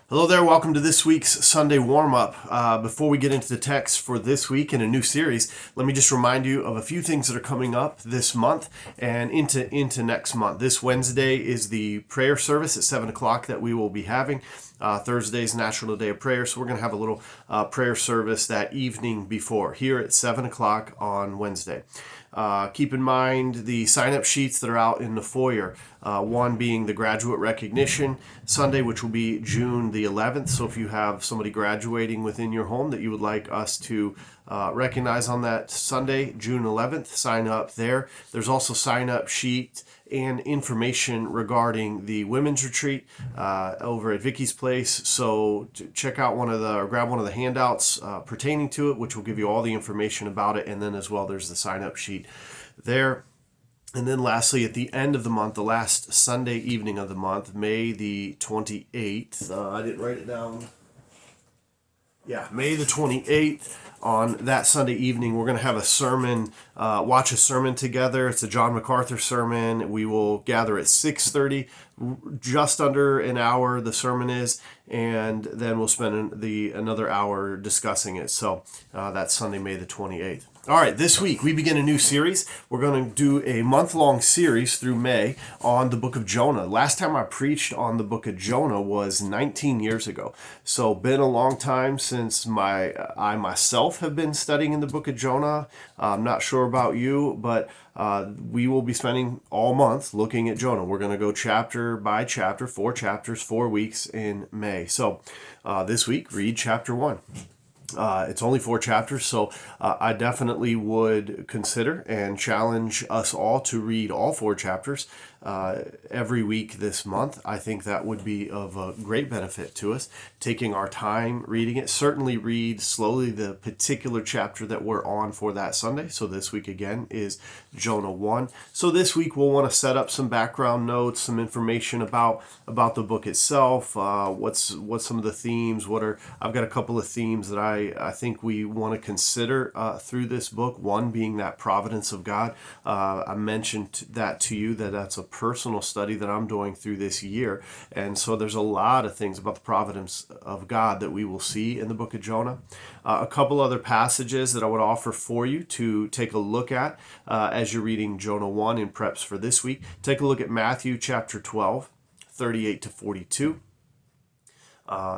Hello there, welcome to this week's Sunday warm-up. Before we get into the text for this week in a new series, let me just remind you of a few things that are coming up this month and into next month. This Wednesday is the prayer service at 7 o'clock that we will be having. Thursday's National Day of Prayer, so we're going to have a little prayer service that evening before, here at 7 o'clock on Wednesday. Keep in mind the sign-up sheets that are out in the foyer, one being the graduate recognition Sunday, which will be June the 11th. So if you have somebody graduating within your home that you would like us to recognize on that Sunday, June 11th, sign up there. There's also sign-up sheet and information regarding the women's retreat over at Vicky's place. So check out grab one of the handouts pertaining to it, which will give you all the information about it. And then as well, there's the sign-up sheet there. And then lastly, at the end of the month, the last Sunday evening of the month, May the 28th, I didn't write it down. Yeah, May the 28th, on that Sunday evening, we're going to have a sermon, watch a sermon together. It's a John MacArthur sermon. We will gather at 6:30, just under an hour the sermon is, and then we'll spend another hour discussing it. So that's Sunday, May the 28th. All right, this week we begin a new series. We're going to do a month-long series through May on the book of Jonah. Last time I preached on the book of Jonah was 19 years ago. So been a long time since I myself have been studying in the book of Jonah. I'm not sure about you, but we will be spending all month looking at Jonah. We're going to go chapter by chapter, 4 chapters, 4 weeks in May. So this week, read chapter 1. It's only 4 chapters, so I definitely would consider and challenge us all to read all 4 chapters every week this month. I think that would be of a great benefit to us, taking our time reading it. Certainly read slowly the particular chapter that we're on for that Sunday. So this week again is Jonah 1. So this week we'll want to set up some background notes, some information about the book itself, what's some of the themes, I've got a couple of themes that I think we want to consider through this book. One being that providence of God. I mentioned that to you, that's a personal study that I'm doing through this year. And so there's a lot of things about the providence of God that we will see in the book of Jonah. A couple other passages that I would offer for you to take a look at as you're reading Jonah 1 in preps for this week. Take a look at Matthew chapter 12, 38 to 42.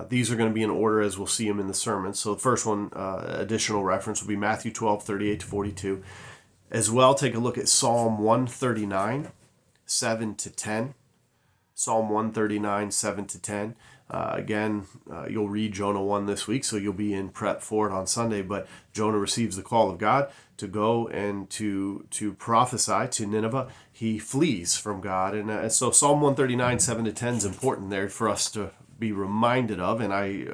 These are going to be in order as we'll see them in the sermon. So the first one, additional reference, will be Matthew 12, 38 to 42. As well, take a look at Psalm 139, 7 to 10. Psalm 139, 7 to 10. Again, you'll read Jonah 1 this week, so you'll be in prep for it on Sunday. But Jonah receives the call of God to go and to prophesy to Nineveh. He flees from God. And so Psalm 139, 7 to 10 is important there for us to be reminded of. And I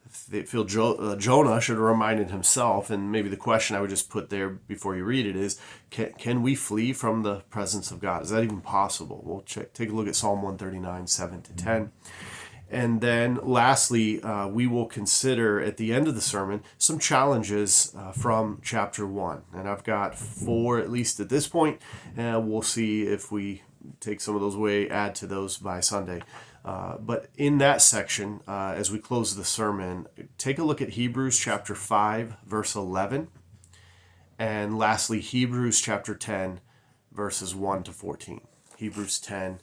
feel Jonah should have reminded himself. And maybe the question I would just put there before you read it is, can we flee from the presence of God? Is that even possible? We'll take a look at Psalm 139, 7 to 10. And then lastly, we will consider at the end of the sermon some challenges from chapter 1. And I've got 4 at least at this point, and we'll see if we take some of those away, add to those by Sunday. But in that section, as we close the sermon, take a look at Hebrews chapter 5, verse 11. And lastly, Hebrews chapter 10, verses 1 to 14. Hebrews 10,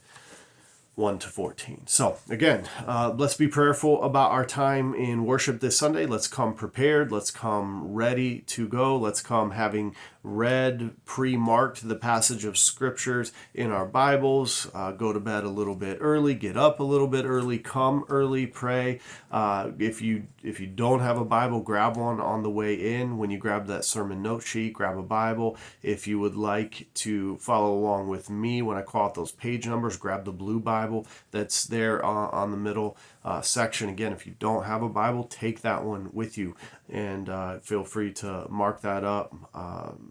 1 to 14. So again, let's be prayerful about our time in worship this Sunday. Let's come prepared. Let's come ready to go. Let's come having read, pre-marked the passage of scriptures in our Bibles. Go to bed a little bit early. Get up a little bit early. Come early. Pray. If you don't have a Bible, grab one on the way in. When you grab that sermon note sheet, grab a Bible. If you would like to follow along with me when I call out those page numbers, grab the blue Bible that's there on the middle section. Again, if you don't have a Bible, take that one with you, and feel free to mark that up,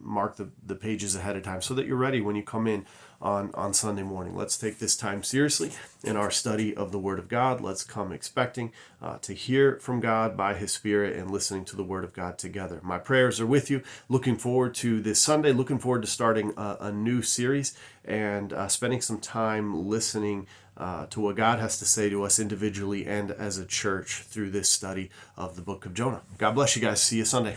mark the pages ahead of time so that you're ready when you come in on Sunday morning. Let's take this time seriously in our study of the Word of God. Let's come expecting to hear from God by His Spirit and listening to the Word of God together. My prayers are with you. Looking forward to this Sunday. Looking forward to starting a new series and spending some time listening to what God has to say to us individually and as a church through this study of the book of Jonah. God bless you guys. See you Sunday.